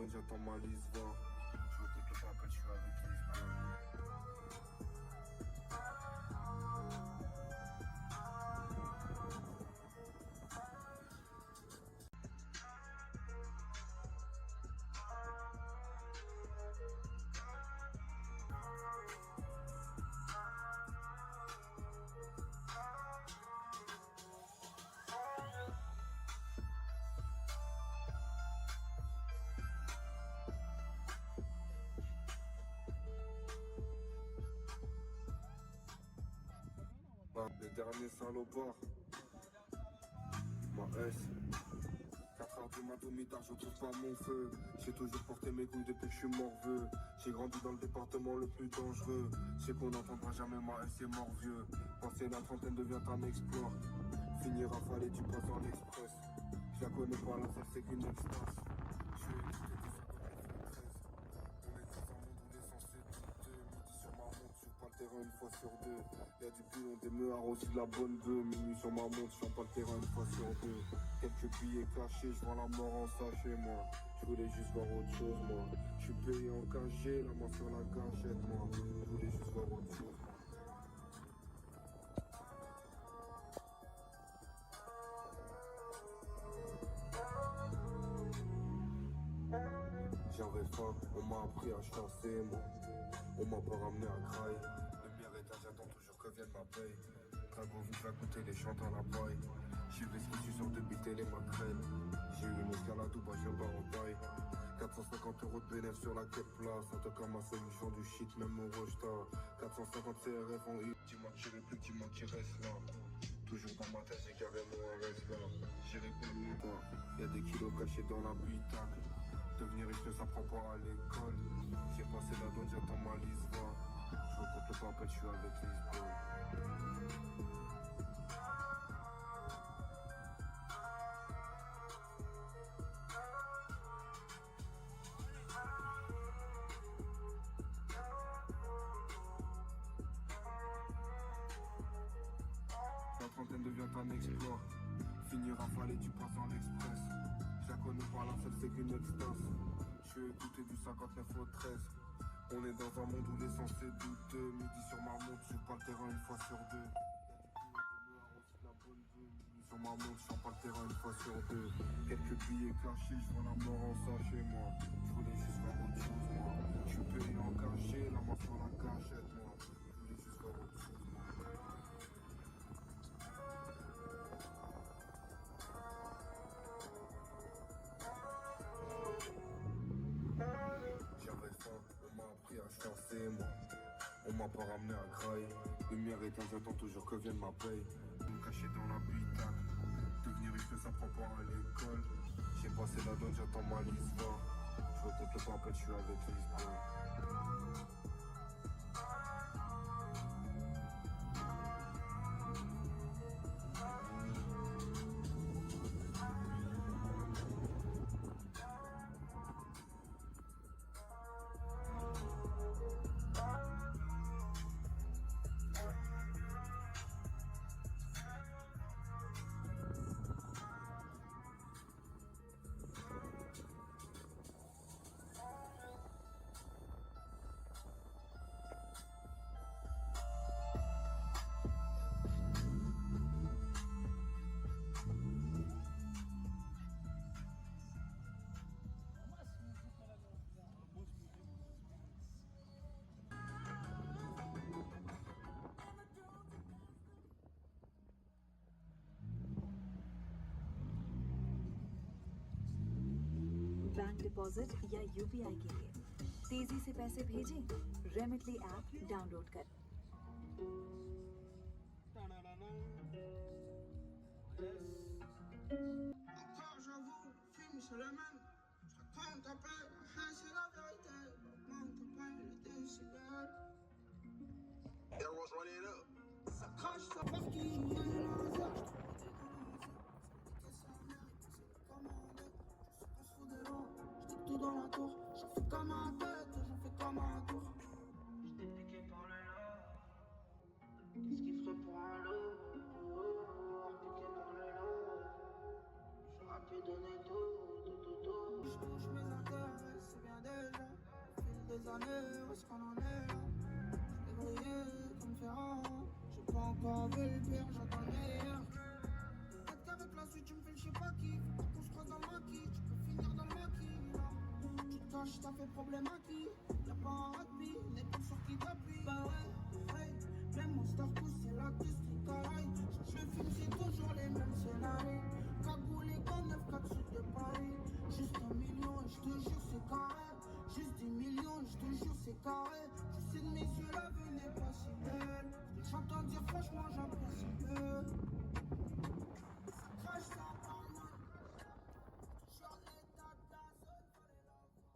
donne, j'attends ma liste, va. Je recoupe le rappel, je suis avec Lisbonne. Les derniers salopards, ma S. 4 heures du mat au mitard, je trouve pas mon feu. J'ai toujours porté mes couilles depuis que je suis morveux. J'ai grandi dans le département le plus dangereux. C'est qu'on n'entendra jamais ma S est mort vieux. Passer la trentaine devient un exploit. Finir rafalé, tu passes en express. Je la connais pas, la seule c'est qu'une extase. Je suis excité du 59 13. On est dans un monde où l'essence est douteux. Midi sur ma montre, je joue pas le terrain une fois sur deux. Y'a du pilon, des meurs, aussi de la bonne bœuf. Minuit sur ma montre, je pas le terrain une fois sur deux. Quelques billets cachés, je vois la mort en sachet, moi. Je voulais juste voir autre chose, moi. Je suis payé en cachet, la main sur la gâchette, moi. Je voulais juste voir autre chose, moi. J'avais faim, on m'a appris à chasser, moi. On m'a pas ramené à graille. Lumière éteinte, j'attends toujours que vienne ma paye. Dragon vite va goûter les chants à la paille. J'ai vu ce que tu sors de biter les maquerelles. J'ai eu une escalade ou bah je viens en taille. 450 € de bénéfice sur la quête place. Ça te comme un solution du shit, même au rojta. 450 CRF en U. Dis-moi qu'il est plus, dis-moi qu'il reste là. Toujours dans ma tête, j'ai carrément un reste là. J'irai pas loin, quoi. Y'a des kilos cachés dans l'habitacle. Devenir riche ne s'apprend pas à l'école. J'ai passé la donne, j'attends ma liste, va. Je recompte le papel, je suis avec Lisbonne. La trentaine devient un exploit. Finir rafalé, tu passes en express. Je la connais pas, la seule c'est qu'une extase. Je suis écouté du 59 au 13. On est dans un monde où l'essence est douteux. Midi sur ma montre, je joue pas le terrain une fois sur deux. Sur ma montre, je pas le terrain une fois sur deux. Quelques billets cachés, je vois la mort en sachet, moi. Je voulais juste voir autre chose, moi. Je suis payé en cachet, la main sur la gâchette, moi. Je voulais juste voir autre chose, moi. J'avais faim, on m'a appris à chasser, moi. On m'a pas ramené à graille. Lumière éteinte, j'attends toujours que vienne ma paye. Me cacher dans l'habitacle. Devenir riche ne s'apprend pas à l'école. J'ai passé la donne, j'attends ma liste, va. Je recompte le papel, je suis avec Lisbonne. Bank deposit या यूपीआई के लिए तेजी से पैसे भेजें रेमिटली app download कर Encore j'avoue, le film c'est le même. Je raconte un peu, c'est la vérité. Augmente pas les décibels. Everyone's running it up. Ça crache, ça partout, il y a un laser. Je te dis dans la zone, c'est indiqué sa mère, et c'est la commande. Je sais qu'on se fout de l'eau, je dis tout dans la tour. J'en fais comme un tête, j'en fais comme un tour. J'étais piqué par le lot. Qu'est-ce qu'il ferait pour un lot? Piqué par le lot. J'aurais pu donner tout. Je touche mes intérêts. années, où est-ce qu'on en est là? J'ai brillé comme Ferrand. J'ai pas encore vu le pire, j'attends le meilleur. Peut-être qu'avec la suite tu me fais le je sais pas qui. Faut pas qu'on se croise dans le maquis, tu peux finir dans le maquis là. Tu te caches, ça fait problème à qui? Y'a pas un rugby, l'épaule sur qui t'appuie. Bah ouais, hey. Même mon star pousse, c'est la district caraï. Je filme, c'est toujours les mêmes scénarios. Cagoulé comme 9-4 sud de Paris. Juste 1 million et je te jure c'est carré. Juste 10 millions et je te jure c'est carré. Je sais de mes yeux la vie n'est pas si belle. J'entends dire franchement j'apprécie peu. Ça crache, ça parle mal. Toujours l'état de la zone, fallait la voir.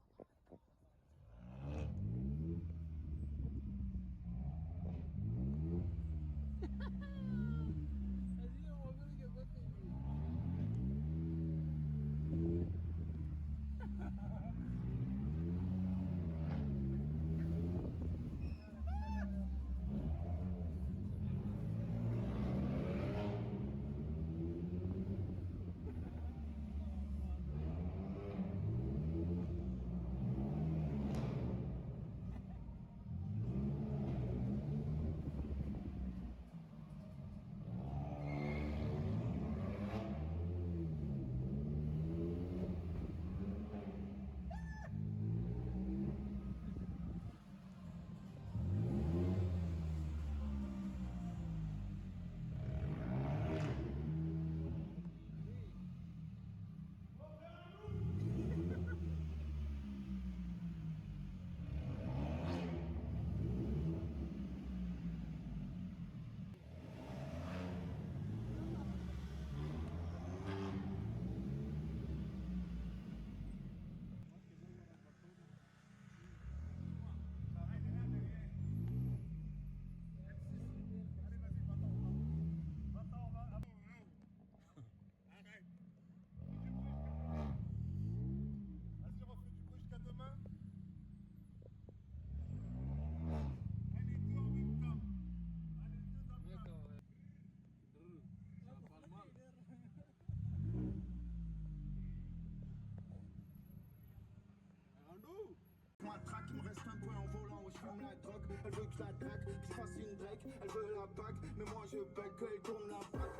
Moi traque, il me reste un point en volant où je fume la drogue. Elle veut que je la drague, que je fasse une drag. Elle veut la bague, mais moi je bug qu'elle tourne la bague.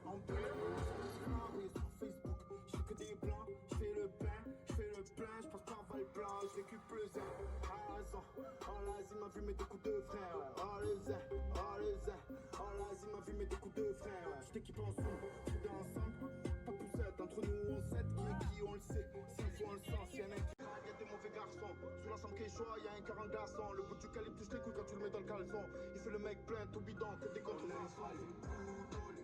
En plein, sur Facebook, je fais que des blancs, je fais le pain, je fais le plein, je passe par Valplan, je récup le zin. Ah zan, oh l'Asie m'a vu mettre des coups de frère. Oh le zin, oh le zin, oh l'Asie m'a vu mettre des coups de frère. Je t'équipe en son, soudés ensemble, pas poussette, entre nous on sait qui est qui, on le sait. S'il faut on le sent, s'il y en a qui y'a des mauvais garçons. Sur l'ensemble qui est chaud, y'a un 40 glaçons. Le bout du calibre touche les couilles quand tu le mets dans le caleçon. Il fait le mec plein, tout bidon, que des contrefaçons. Les moutons, les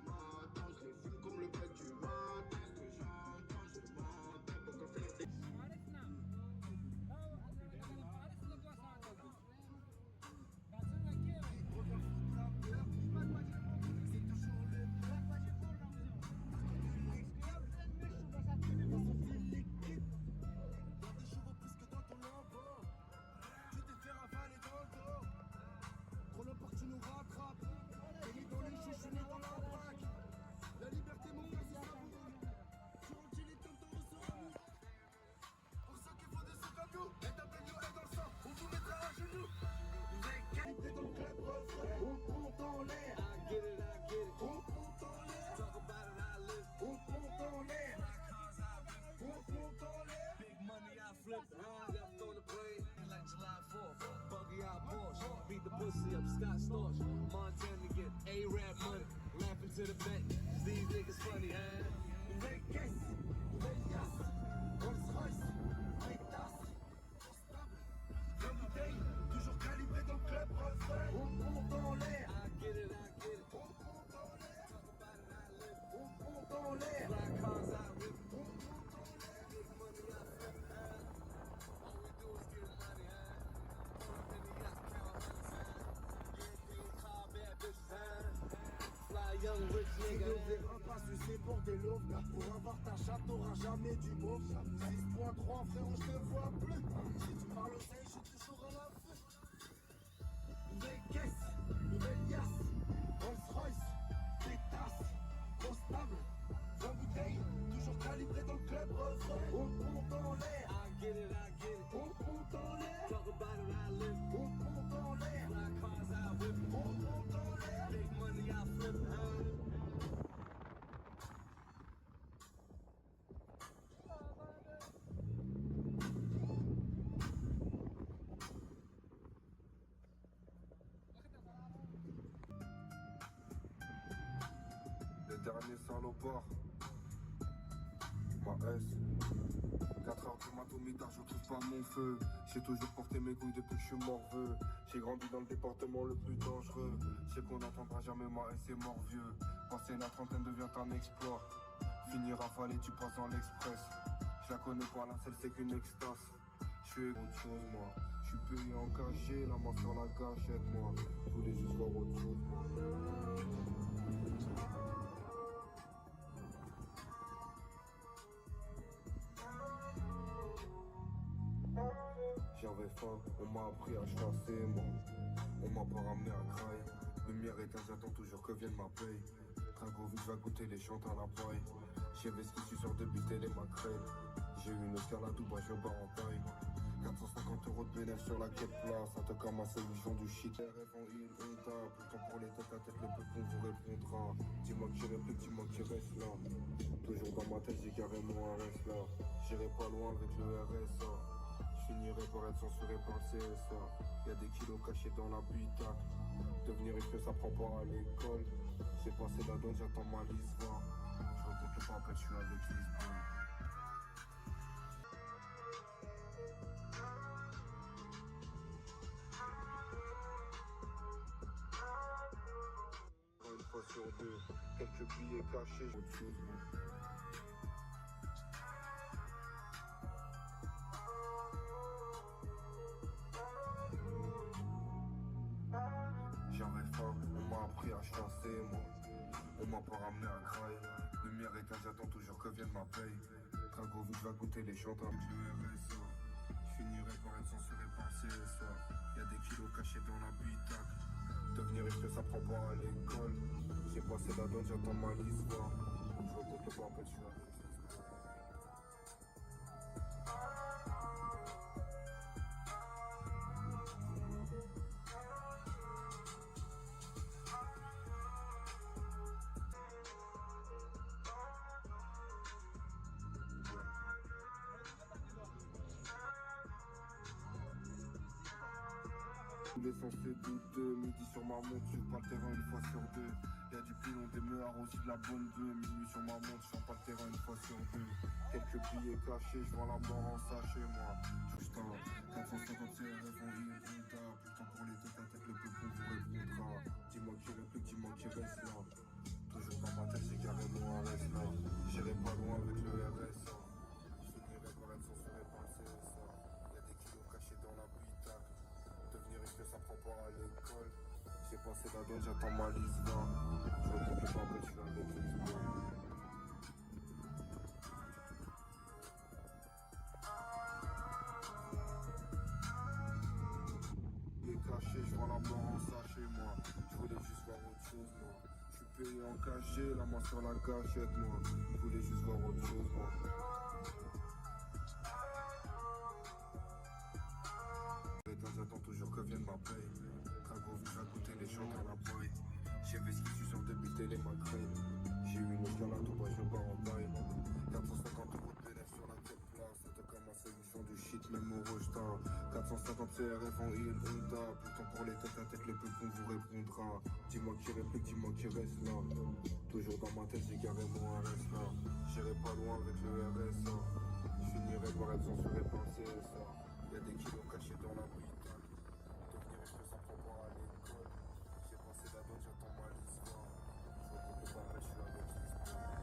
matons, je les fume comme le bec du matin. Ce que j'entends, je m'entends. Donc on fait les beat the pussy up, Scott Storch, Montana get A-Rap money, laughing to the bank, these niggas funny, huh? Vegas, Vegas, Rolls Royce, Aitas, constable, la bouteille, toujours calibré dans le club, refrain, on monte en l'air, I get it, on monte en l'air, talk about it, I live, on monte en l'air, black cars I rip, on monte en l'air, big money I flip, huh? All we do is get money, huh? Pull up in the yacht, count hundreds, huh? European car, bad bitches, huh? Fly young rich nigga, nous verras pas sucer pour des loaves, pour avoir ta chatte t'auras jamais du mauve, 6.3 frérot je te vois plus, si tu parles au sel je suis toujours à la feu, nouvelle caisse, nouvelle yasse, Rolls Royce, des tasses, constable, 20 bouteilles, toujours calibré dans le club refrain, on monte en l'air, I get it, on monte en l'air. dernier salopard. Ma S. 4h du mat au mitard, je trouve pas mon feu. J'ai toujours porté mes couilles depuis que je suis morveux. J'ai grandi dans le département le plus dangereux. Je sais qu'on n'entendra jamais ma S est mort vieux. Passer la trentaine devient un exploit. Finir rafalé, tu passes dans l'express. Je la connais pas, la seule c'est qu'une extase. Je suis autre chose moi. Je suis payé en cachet, la main sur la gâchette moi. Je voulais juste voir autre chose moi. J'avais faim, on m'a appris à chasser moi. On m'a pas ramené à craille. Lumière éteinte, j'attends toujours que vienne ma paye. Trago vite, va goûter les chantes à la paille. J'ai vesqué, je suis sûr de buter les macrèles. J'ai eu une escalade ou bah je bats en taille. 450 € de bénéfice sur la quête place. Ça te comme ma solution du shit. Les rêves en île, on tape. Pourtant pour les têtes à tête, le peuple vous répondra. Dis-moi que j'ai réplique, dis-moi que reste là. Toujours dans ma tête, j'ai carrément un reste là. J'irai pas loin avec le RSA. Je finirai par être censuré par le CSA. Y'a des kilos cachés dans l'habitacle. Devenir riche, ça prend pas à l'école. J'ai passé la donne, j'attends ma liste. Je rencontre le papel, je suis avec Lisbonne. Une fois sur deux, quelques billets cachés, autre chose. J'avais faim, on m'a appris à chasser moi. On m'a pas ramené à craille. Lumière éteinte, j'attends toujours que vienne ma paye. Trago vite, va goûter les chantes avec le RSA. Je finirai par être censuré par le CSA. Y'a des kilos cachés dans l'habitacle. Devenir riche, ça prend pas à l'école. J'ai passé la donne, j'attends ma liste. Je rencontre le papel, je suis avec Lisbonne. Tous les censés douteux, midi sur ma montre, je pas le terrain une fois sur deux. Y'a du pilon, des meurs, aussi de la bonne bœuf. Minuit sur ma montre, je pas le terrain une fois sur deux. Quelques billets cachés, je vois la mort en sachet moi. Touche t'en 450 CRF en île, Honda. Pourtant pour les têtes à tête, le peuple vous répondra. Dis-moi qui réplique, dis-moi qui reste là. Toujours dans ma tête, j'ai carrément un reste là. J'irai pas loin avec le RSA. Je finirai par être censuré par le CSA. Y'a des kilos cachés dans l'habitacle. Devenir riche, ça prend pas à l'école. J'ai passé la donne, j'attends ma liste. Je rencontre le papel, je suis avec Lisbonne. Les cachés, je vois la mort en sachet moi. Je voulais juste voir autre chose moi. Je suis payé en cachet, la main sur la gâchette moi. Je voulais juste voir autre chose moi. J'attends toujours que vienne ma paye. Trago vite, va goûter les chantes à la paille. J'ai vesqué, je suis sûr de buter les macrèles. J'ai eu une escalade au bas, je bats en taille. 450 € de bénéfice sur la tête place. Ça te comme ma solution du shit, même au rejetin. 450 CRF en île, Honda. Pourtant pour les têtes à tête, le peuple vous répondra. Dis-moi qui réplique, dis-moi qui reste là. Toujours dans ma tête, j'ai carrément un reste là. J'irai pas loin avec le RSA. Je finirai par être censuré par le CSA. Y'a des kilos cachés dans l'habitacle. Devenir riche, ça prend pas à l'école. J'ai passé la donne, j'attends ma liste. Je rencontre le papel, je suis avec Lisbonne.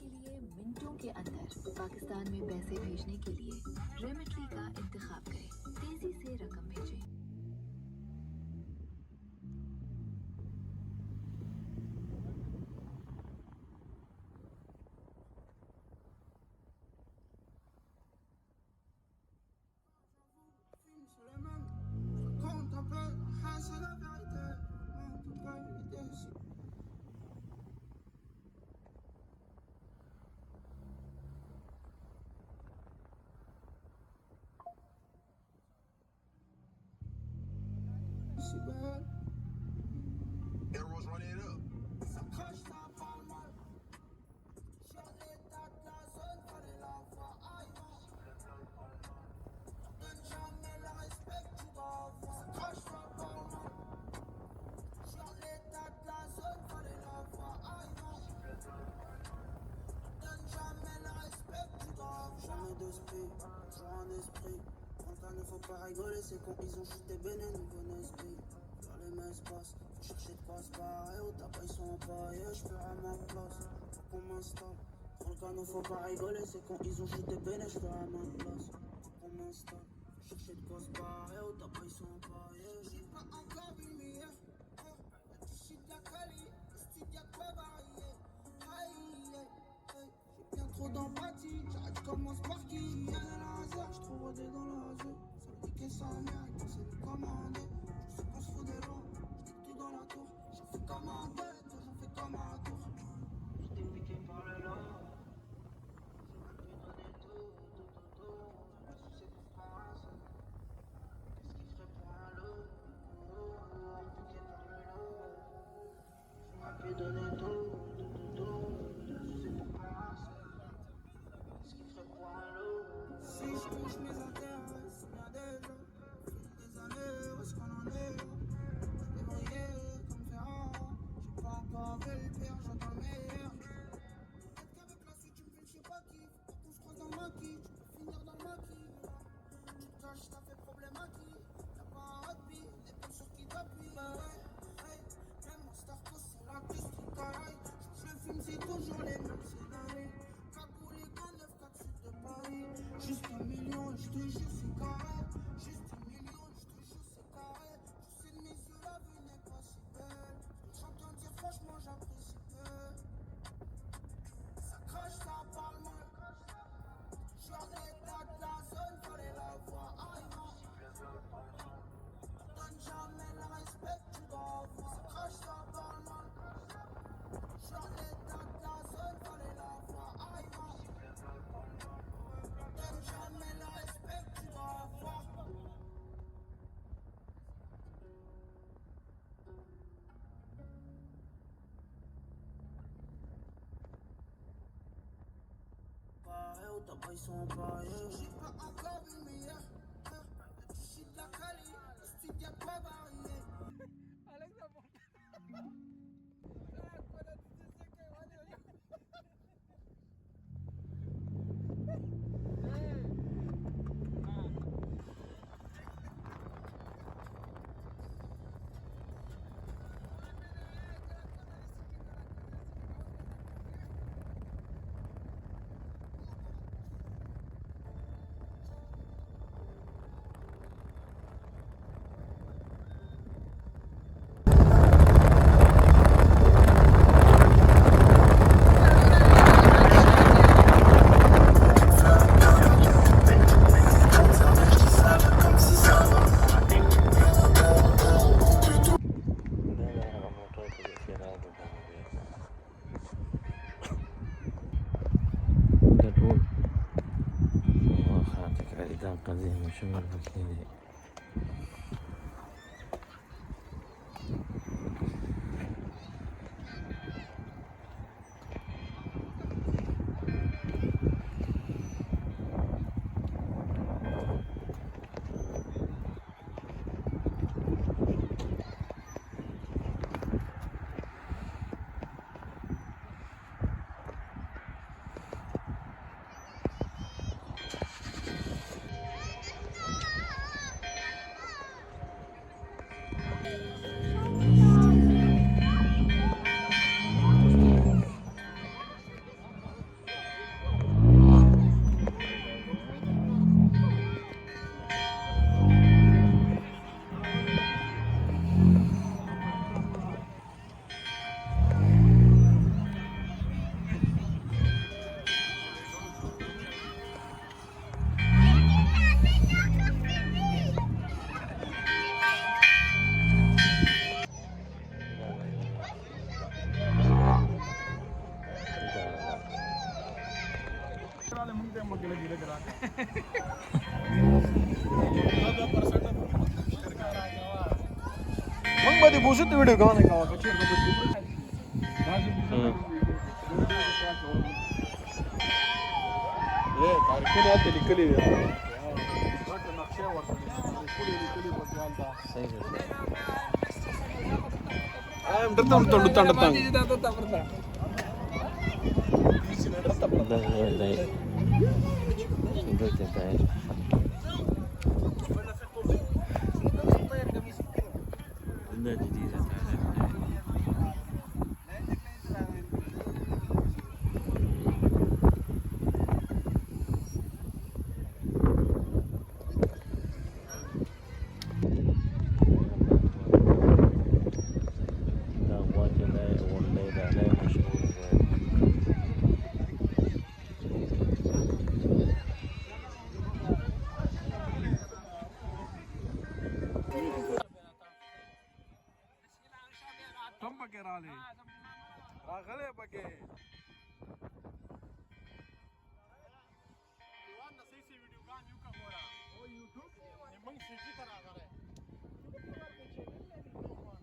लिए मिनटों के अंदर पाकिस्तान में पैसे भेजने के लिए रेमिटली का इंतखाब करें। तेजी से रकम भेजें। Films sur les mêmes. Je compte un peu, ah, c'est la vérité. On peut pas éviter ici. Si belle, Arrows running up. ça crache, ça parle mal. Sur l'état de la zone, fallait la voir ailleurs. Donne jamais le respect que tu dois avoir. Ça crache, ça parle mal. Sur l'état de la zone, fallait la voir ailleurs. Donne jamais le respect que tu dois avoir. Jamais d'esprit, toujours un esprit. Quand ça ne faut pas rigoler, c'est quand ils ont chuté Bénin, nouveau esprit. Dans les messes passent, faut chercher de quoi se barrer. Au tabac, ils sont empaillés, je ferai ma place. Faut qu'on m'installe. Dans le canot, faut pas rigoler, c'est quand ils ont chuté Bénin, je ferai ma place. Faut qu'on m'installe. Faut chercher de quoi se barrer. Au tabac, ils sont empaillés. J'ai pas encore vu le meilleur. Y'a du shit de la quali, le style y'a de quoi varier. Aïe, aïe, aïe. J'ai bien trop d'empathie, j'arrête commence par qui. Y'a un hasard, je trouve rodé dans la rue. Ça le dit que ça mérite, c'est nous commander. Je sais qu'on se fout des lois, je tout dans la tour. J'en fais comme un tête, j'en fais comme un tour. J'étais piqué par le lot. J'ai mal pu donner tout. La sucette de France. Qu'est-ce qu'il ferait pour un lot? Piqué par le lot. J'ai mal pu donner tout. La sucette de France. Qu'est-ce qu'il ferait pour un lot? Si je touche mes intérêts, c'est bien déjà. Au fil des années, où est-ce qu'on en est là? Je briller comme Ferrara. J'ai pas encore vu le pire, j'entends le meilleur. Peut-être qu'avec la suite, tu me fais je sais pas qui. Faut qu'on se croise dans le maquis, tu peux finir dans le maquis. Tu te caches, ça fait problématique. Y'a pas un rugby, l'épaule sur qui t'appuie. Bah ouais, hey, même mon star post, c'est la piste du caraï. Je le film, c'est toujours les mêmes scénarios. Cagoulé dans 9-4 sud de Paris. Juste 1 million, et je te jure, c'est carré. Juste 1 million, et je te jure, c'est carré. Je sais de mes yeux, la vie n'est pas si belle. J'entends dire, franchement, j'apprécie peu. Ça crache, ça parle mal. Sur l'état de la zone, fallait la voir ailleurs. Donne jamais le respect que tu dois avoir. Ça crache, ça parle mal. Sur l'état de la zone, fallait la voir ailleurs. Donne jamais le respect que tu dois avoir. Pareil, au tabac, ils sont empaillés. J'ai pas encore vu le meilleur. Y'a du shit de la quali, le style y'a de quoi varier. Gadul وخاتك عيدان قديم وشمال بكيني मग मध्ये बसू व्हिडिओ का नाही का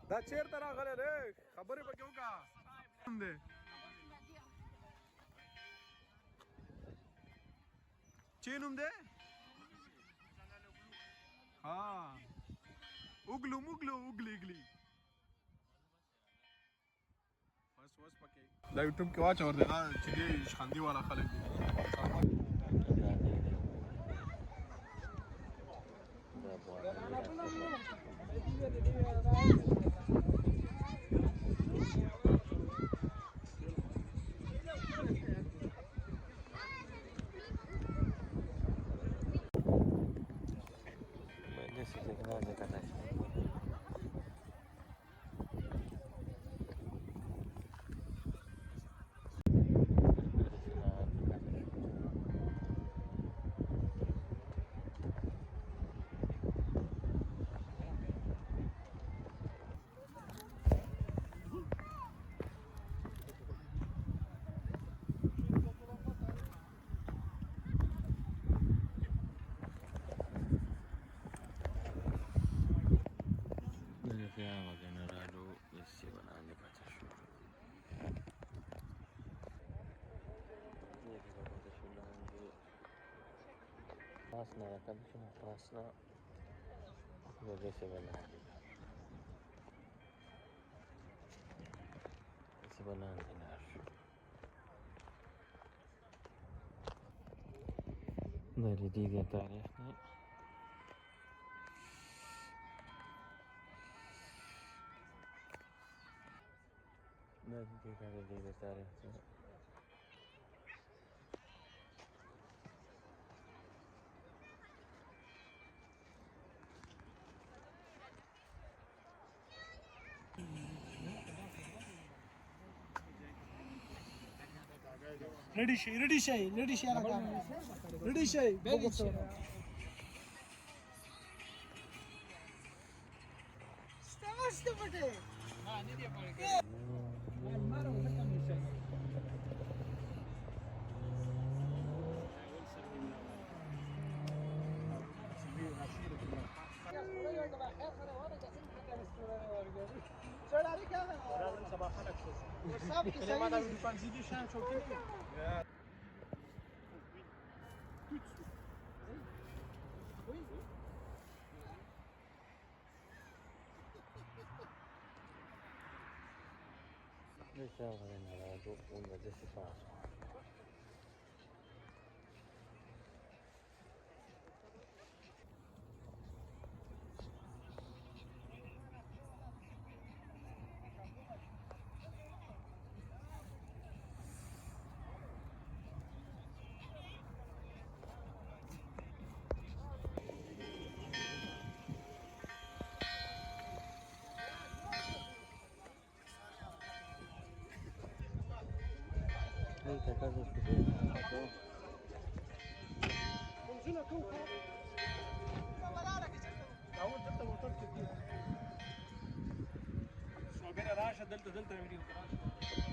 دا چیرته راغلی دی خبرې پکې وکړه چی نوم دی ها اوګلو موګلو اوګلی اګلی بس پکې دا یوټیوب کې واچ اور دی چې دی شخاندي والا خلک دي Krasna, конечно, krasna. Вот здесь и банан. Здесь банан наш. Да, лидия тарихни. Да, лидия тарихни. Ready shay ala kaam. Ready shay. Stiamo vedendo una desse passo. دلته امریکا